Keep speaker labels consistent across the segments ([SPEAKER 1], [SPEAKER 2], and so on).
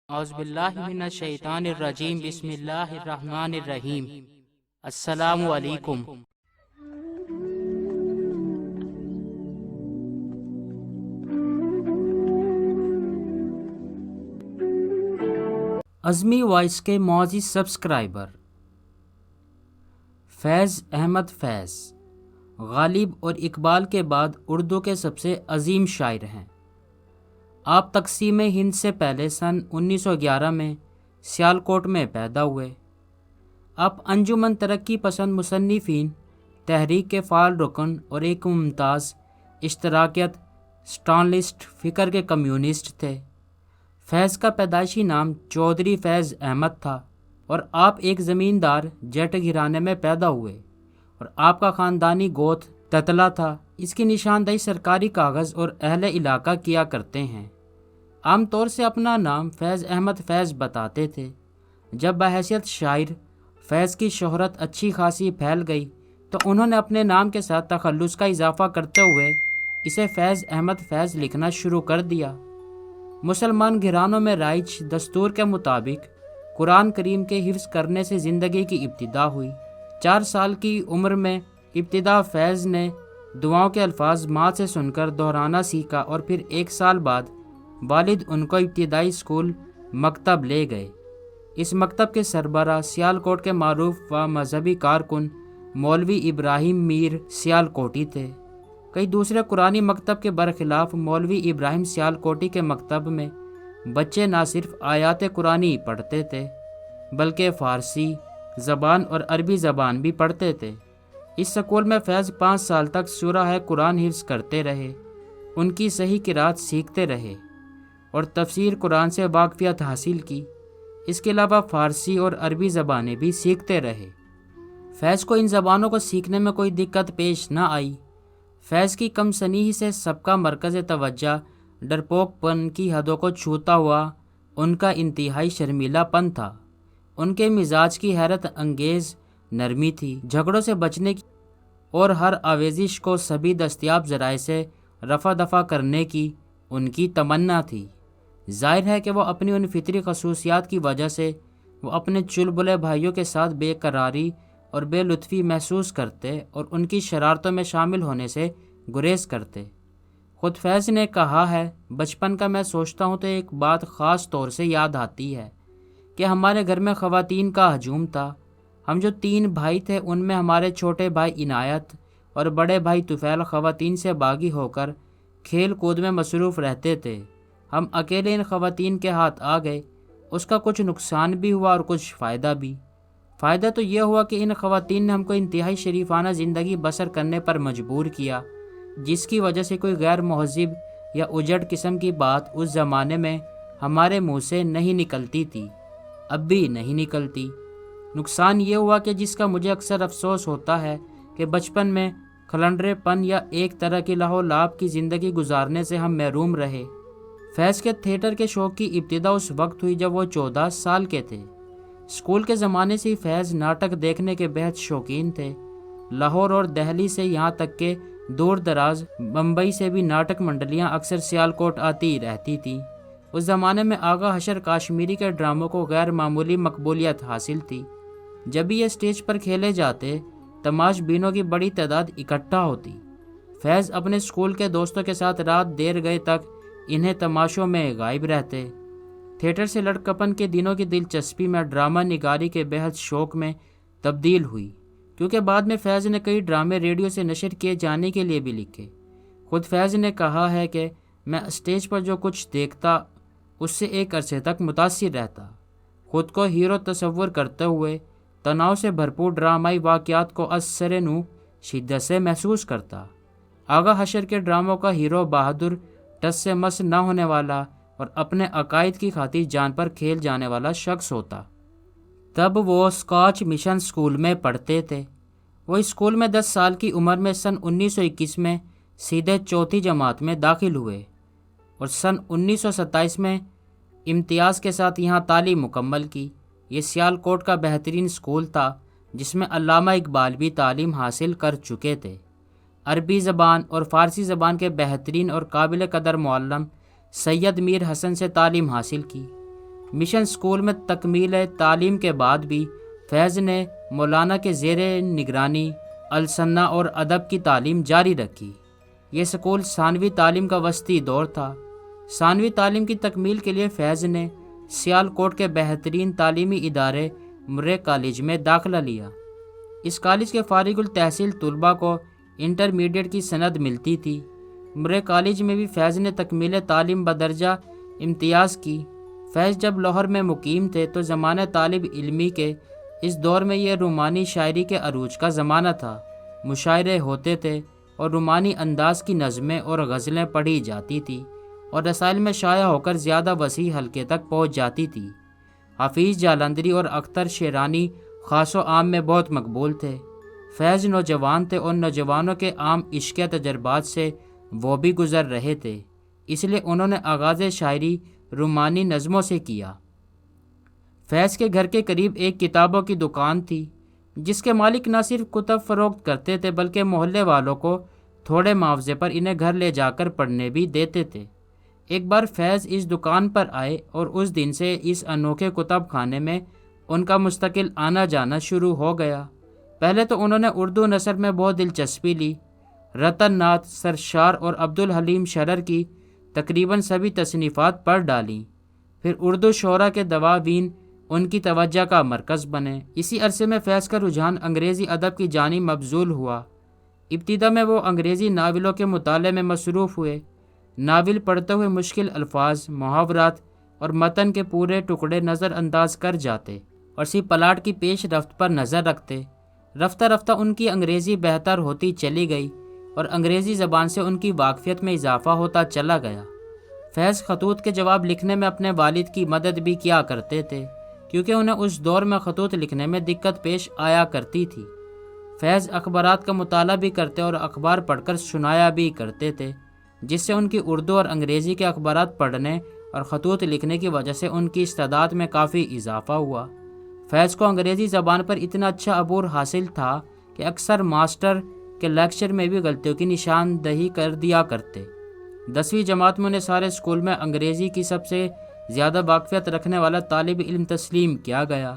[SPEAKER 1] اعوذ باللہ من الشیطان الرجیم، بسم اللہ الرحمن الرحیم۔ السلام علیکم۔ عظمی وائس کے معزز سبسکرائبر فیض احمد فیض غالب اور اقبال کے بعد اردو کے سب سے عظیم شاعر ہیں۔ آپ تقسیم ہند سے پہلے سن 1911 میں سیالکوٹ میں پیدا ہوئے۔ آپ انجمن ترقی پسند مصنفین تحریک کے فعال رکن اور ایک ممتاز اشتراکیت اسٹالنسٹ فکر کے کمیونسٹ تھے۔ فیض کا پیدائشی نام چودھری فیض احمد تھا اور آپ ایک زمیندار جٹ گھرانے میں پیدا ہوئے اور آپ کا خاندانی گوت تتلا تھا۔ اس کی نشاندہی سرکاری کاغذ اور اہل علاقہ کیا کرتے ہیں۔ عام طور سے اپنا نام فیض احمد فیض بتاتے تھے۔ جب بحیثیت شاعر فیض کی شہرت اچھی خاصی پھیل گئی تو انہوں نے اپنے نام کے ساتھ تخلص کا اضافہ کرتے ہوئے اسے فیض احمد فیض لکھنا شروع کر دیا۔ مسلمان گھرانوں میں رائج دستور کے مطابق قرآن کریم کے حفظ کرنے سے زندگی کی ابتدا ہوئی۔ 4 سال کی عمر میں ابتدا فیض نے دعاؤں کے الفاظ ماں سے سن کر دہرانا سیکھا اور پھر 1 سال بعد والد ان کو ابتدائی اسکول مکتب لے گئے۔ اس مکتب کے سربراہ سیالکوٹ کے معروف و مذہبی کارکن مولوی ابراہیم میر سیالکوٹی تھے۔ کئی دوسرے قرآنی مکتب کے برخلاف مولوی ابراہیم سیالکوٹی کے مکتب میں بچے نہ صرف آیات قرآنی پڑھتے تھے بلکہ فارسی زبان اور عربی زبان بھی پڑھتے تھے۔ اس سکول میں فیض 5 سال تک سورہ قرآن حفظ کرتے رہے، ان کی صحیح قرأت سیکھتے رہے اور تفسیر قرآن سے واقفیت حاصل کی۔ اس کے علاوہ فارسی اور عربی زبانیں بھی سیکھتے رہے۔ فیض کو ان زبانوں کو سیکھنے میں کوئی دقت پیش نہ آئی۔ فیض کی کم سنی سے سب کا مرکز توجہ ڈرپوک پن کی حدوں کو چھوتا ہوا ان کا انتہائی شرمیلا پن تھا۔ ان کے مزاج کی حیرت انگیز نرمی تھی، جھگڑوں سے بچنے کی اور ہر آویزش کو سبھی دستیاب ذرائع سے رفع دفع کرنے کی ان کی تمنا تھی۔ ظاہر ہے کہ وہ اپنی ان فطری خصوصیات کی وجہ سے وہ اپنے چلبلے بھائیوں کے ساتھ بے قراری اور بے لطفی محسوس کرتے اور ان کی شرارتوں میں شامل ہونے سے گریز کرتے۔ خود فیض نے کہا ہے، بچپن کا میں سوچتا ہوں تو ایک بات خاص طور سے یاد آتی ہے کہ ہمارے گھر میں خواتین کا ہجوم تھا۔ ہم جو 3 بھائی تھے ان میں ہمارے چھوٹے بھائی عنایت اور بڑے بھائی طفیل خواتین سے باغی ہو کر کھیل کود میں مصروف رہتے تھے۔ ہم اکیلے ان خواتین کے ہاتھ آ گئے۔ اس کا کچھ نقصان بھی ہوا اور کچھ فائدہ بھی۔ فائدہ تو یہ ہوا کہ ان خواتین نے ہم کو انتہائی شریفانہ زندگی بسر کرنے پر مجبور کیا، جس کی وجہ سے کوئی غیر مہذب یا اجڑ قسم کی بات اس زمانے میں ہمارے منہ سے نہیں نکلتی تھی، اب بھی نہیں نکلتی۔ نقصان یہ ہوا کہ جس کا مجھے اکثر افسوس ہوتا ہے کہ بچپن میں کھلنڈرے پن یا ایک طرح کی لاہو لاب کی زندگی گزارنے سے ہم محروم رہے۔ فیض کے تھیٹر کے شوق کی ابتدا اس وقت ہوئی جب وہ 14 سال کے تھے۔ اسکول کے زمانے سے ہی فیض ناٹک دیکھنے کے بہت شوقین تھے۔ لاہور اور دہلی سے یہاں تک کہ دور دراز بمبئی سے بھی ناٹک منڈلیاں اکثر سیالکوٹ آتی رہتی تھیں۔ اس زمانے میں آغا حشر کاشمیری کے ڈراموں کو غیر معمولی مقبولیت حاصل تھی۔ جب بھی یہ اسٹیج پر کھیلے جاتے تماش بینوں کی بڑی تعداد اکٹھا ہوتی۔ فیض اپنے اسکول کے دوستوں کے ساتھ رات دیر گئے تک انہیں تماشوں میں غائب رہتے۔ تھیٹر سے لڑکپن کے دنوں کی دلچسپی میں ڈرامہ نگاری کے بہت شوق میں تبدیل ہوئی، کیونکہ بعد میں فیض نے کئی ڈرامے ریڈیو سے نشر کیے جانے کے لیے بھی لکھے۔ خود فیض نے کہا ہے کہ میں اسٹیج پر جو کچھ دیکھتا اس سے ایک عرصے تک متاثر رہتا، خود کو ہیرو تصور کرتے ہوئے تناؤ سے بھرپور ڈرامائی واقعات کو از سر نو شدت سے محسوس کرتا۔ آغا حشر کے ڈراموں کا ہیرو بہادر، ٹس سے مس نہ ہونے والا اور اپنے عقائد کی خاطر جان پر کھیل جانے والا شخص ہوتا۔ تب وہ اسکاچ مشن اسکول میں پڑھتے تھے۔ وہ اسکول میں 10 سال کی عمر میں سن 1921 میں سیدھے 4تھی جماعت میں داخل ہوئے اور سن 1927 میں امتیاز کے ساتھ یہاں تعلیم مکمل کی۔ یہ سیالکوٹ کا بہترین اسکول تھا جس میں علامہ اقبال بھی تعلیم حاصل کر چکے تھے۔ عربی زبان اور فارسی زبان کے بہترین اور قابل قدر معلم سید میر حسن سے تعلیم حاصل کی۔ مشن اسکول میں تکمیل تعلیم کے بعد بھی فیض نے مولانا کے زیر نگرانی السنہ اور ادب کی تعلیم جاری رکھی۔ یہ اسکول ثانوی تعلیم کا وسطی دور تھا۔ ثانوی تعلیم کی تکمیل کے لیے فیض نے سیالکوٹ کے بہترین تعلیمی ادارے مرے کالج میں داخلہ لیا۔ اس کالج کے فارغ التحصیل طلباء کو انٹرمیڈیٹ کی سند ملتی تھی۔ مرے کالج میں بھی فیض نے تکمیل تعلیم بدرجہ امتیاز کی۔ فیض جب لاہور میں مقیم تھے تو زمانہ طالب علمی کے اس دور میں یہ رومانی شاعری کے عروج کا زمانہ تھا۔ مشاعرے ہوتے تھے اور رومانی انداز کی نظمیں اور غزلیں پڑھی جاتی تھی اور رسائل میں شائع ہو کر زیادہ وسیع حلقے تک پہنچ جاتی تھی۔ حفیظ جالندھری اور اختر شیرانی خاص و عام میں بہت مقبول تھے۔ فیض نوجوان تھے اور نوجوانوں کے عام عشق تجربات سے وہ بھی گزر رہے تھے، اس لیے انہوں نے آغاز شاعری رومانی نظموں سے کیا۔ فیض کے گھر کے قریب ایک کتابوں کی دکان تھی جس کے مالک نہ صرف کتب فروخت کرتے تھے بلکہ محلے والوں کو تھوڑے معاوضے پر انہیں گھر لے جا کر پڑھنے بھی دیتے تھے۔ ایک بار فیض اس دکان پر آئے اور اس دن سے اس انوکھے کتب خانے میں ان کا مستقل آنا جانا شروع ہو گیا۔ پہلے تو انہوں نے اردو نثر میں بہت دلچسپی لی۔ رتن ناتھ، سرشار اور عبدالحلیم شرر کی تقریباً سبھی تصنیفات پڑھ ڈالیں۔ پھر اردو شعراء کے دواوین ان کی توجہ کا مرکز بنے۔ اسی عرصے میں فیض کا رجحان انگریزی ادب کی جانب مبذول ہوا۔ ابتدا میں وہ انگریزی ناولوں کے مطالعے میں مصروف ہوئے۔ ناول پڑھتے ہوئے مشکل الفاظ، محاورات اور متن کے پورے ٹکڑے نظر انداز کر جاتے اور صرف پلاٹ کی پیش رفت پر نظر رکھتے۔ رفتہ رفتہ ان کی انگریزی بہتر ہوتی چلی گئی اور انگریزی زبان سے ان کی واقفیت میں اضافہ ہوتا چلا گیا۔ فیض خطوط کے جواب لکھنے میں اپنے والد کی مدد بھی کیا کرتے تھے کیونکہ انہیں اس دور میں خطوط لکھنے میں دقت پیش آیا کرتی تھی۔ فیض اخبارات کا مطالعہ بھی کرتے اور اخبار پڑھ کر سنایا بھی کرتے تھے، جس سے ان کی اردو اور انگریزی کے اخبارات پڑھنے اور خطوط لکھنے کی وجہ سے ان کی استعداد میں کافی اضافہ ہوا۔ فیض کو انگریزی زبان پر اتنا اچھا عبور حاصل تھا کہ اکثر ماسٹر کے لیکچر میں بھی غلطیوں کی نشاندہی کر دیا کرتے۔ 10ویں جماعت میں انہیں سارے اسکول میں انگریزی کی سب سے زیادہ واقفیت رکھنے والا طالب علم تسلیم کیا گیا۔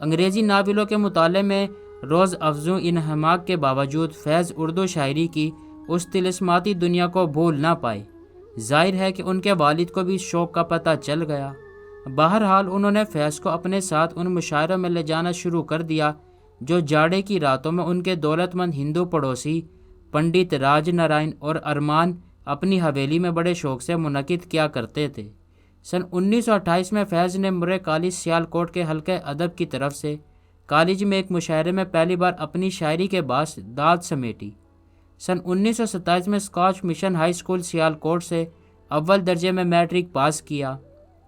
[SPEAKER 1] انگریزی ناولوں کے مطالعے میں روز افزوں انہماک کے باوجود فیض اردو شاعری کی اس طلسماتی دنیا کو بھول نہ پائے۔ ظاہر ہے کہ ان کے والد کو بھی شوق کا پتہ چل گیا۔ بہرحال انہوں نے فیض کو اپنے ساتھ ان مشاعروں میں لے جانا شروع کر دیا جو جاڑے کی راتوں میں ان کے دولت مند ہندو پڑوسی پنڈت راج نارائن اور ارمان اپنی حویلی میں بڑے شوق سے منعقد کیا کرتے تھے۔ سن 1928 میں فیض نے مرے کالج سیالکوٹ کے حلقہ ادب کی طرف سے کالج میں ایک مشاعرے میں پہلی بار اپنی شاعری کے باعث داد سمیٹی۔ سن 1927 میں scotch mission high school Sialkot سے اول درجے میں میٹرک پاس کیا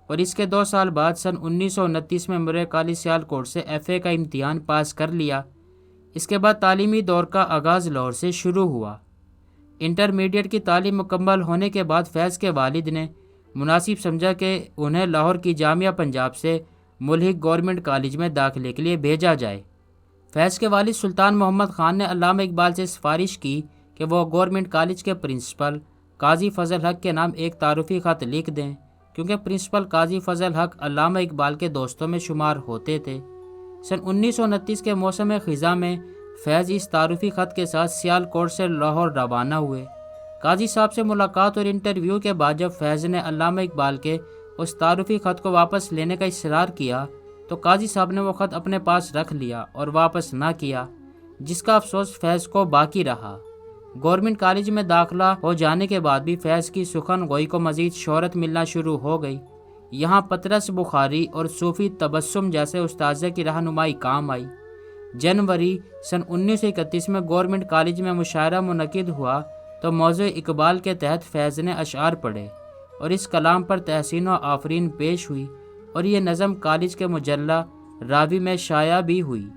[SPEAKER 1] اور اس کے 2 سال بعد سن 1929 میں مرے کالج سیالکوٹ سے FA کا امتحان پاس کر لیا۔ اس کے بعد تعلیمی دور کا آغاز لاہور سے شروع ہوا۔ انٹرمیڈیٹ کی تعلیم مکمل ہونے کے بعد فیض کے والد نے مناسب سمجھا کہ انہیں لاہور کی جامعہ پنجاب سے ملحق گورنمنٹ کالج میں داخلے کے لیے بھیجا جائے۔ فیض کے والد سلطان محمد خان نے علامہ اقبال سے سفارش کی کہ وہ گورنمنٹ کالج کے پرنسپل قاضی فضل حق کے نام ایک تعارفی خط لکھ دیں، کیونکہ پرنسپل قاضی فضل حق علامہ اقبال کے دوستوں میں شمار ہوتے تھے۔ سن 1929 کے موسم خزاں میں فیض اس تعارفی خط کے ساتھ سیالکوٹ سے لاہور روانہ ہوئے۔ قاضی صاحب سے ملاقات اور انٹرویو کے بعد جب فیض نے علامہ اقبال کے اس تعارفی خط کو واپس لینے کا اصرار کیا تو قاضی صاحب نے وہ خط اپنے پاس رکھ لیا اور واپس نہ کیا، جس کا افسوس فیض کو باقی رہا۔ گورنمنٹ کالج میں داخلہ ہو جانے کے بعد بھی فیض کی سخن گوئی کو مزید شہرت ملنا شروع ہو گئی۔ یہاں پطرس بخاری اور صوفی تبسم جیسے استاذہ کی رہنمائی کام آئی۔ جنوری سن 1931 میں گورنمنٹ کالج میں مشاعرہ منعقد ہوا تو موضوع اقبال کے تحت فیض نے اشعار پڑھے اور اس کلام پر تحسین و آفرین پیش ہوئی اور یہ نظم کالج کے مجلہ راوی میں شائع بھی ہوئی۔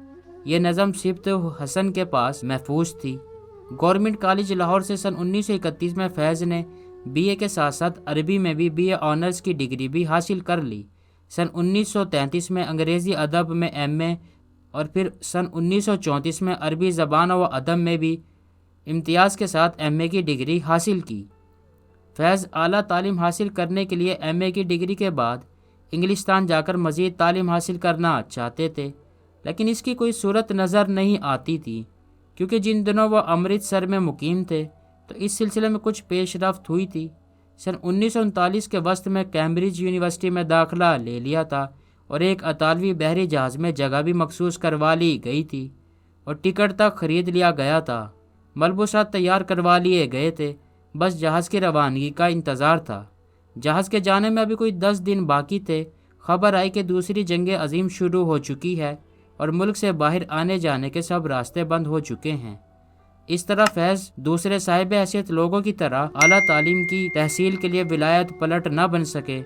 [SPEAKER 1] یہ نظم سبط حسن کے پاس محفوظ تھی۔ گورنمنٹ کالج لاہور سے سن 1931 میں فیض نے BA کے ساتھ ساتھ عربی میں بھی BA آنرز کی ڈگری بھی حاصل کر لی۔ سن 1933 میں انگریزی ادب میں MA اور پھر سن 1934 میں عربی زبان و ادب میں بھی امتیاز کے ساتھ MA کی ڈگری حاصل کی۔ فیض اعلیٰ تعلیم حاصل کرنے کے لیے MA کی ڈگری کے بعد انگلستان جا کر مزید تعلیم حاصل کرنا چاہتے تھے، لیکن اس کی کوئی صورت نظر نہیں آتی تھی، کیونکہ جن دنوں وہ امرتسر میں مقیم تھے تو اس سلسلے میں کچھ پیش رفت ہوئی تھی۔ سن 1939 کے وسط میں کیمبرج یونیورسٹی میں داخلہ لے لیا تھا اور ایک اطالوی بحری جہاز میں جگہ بھی مخصوص کروا لی گئی تھی اور ٹکٹ تک خرید لیا گیا تھا۔ ملبوسات تیار کروا لیے گئے تھے، بس جہاز کی روانگی کا انتظار تھا۔ جہاز کے جانے میں ابھی کوئی 10 دن باقی تھے، خبر آئی کہ دوسری جنگ عظیم شروع ہو چکی ہے اور ملک سے باہر آنے جانے کے سب راستے بند ہو چکے ہیں۔ اس طرح فیض دوسرے صاحب حیثیت لوگوں کی طرح اعلیٰ تعلیم کی تحصیل کے لیے ولایت پلٹ نہ بن سکے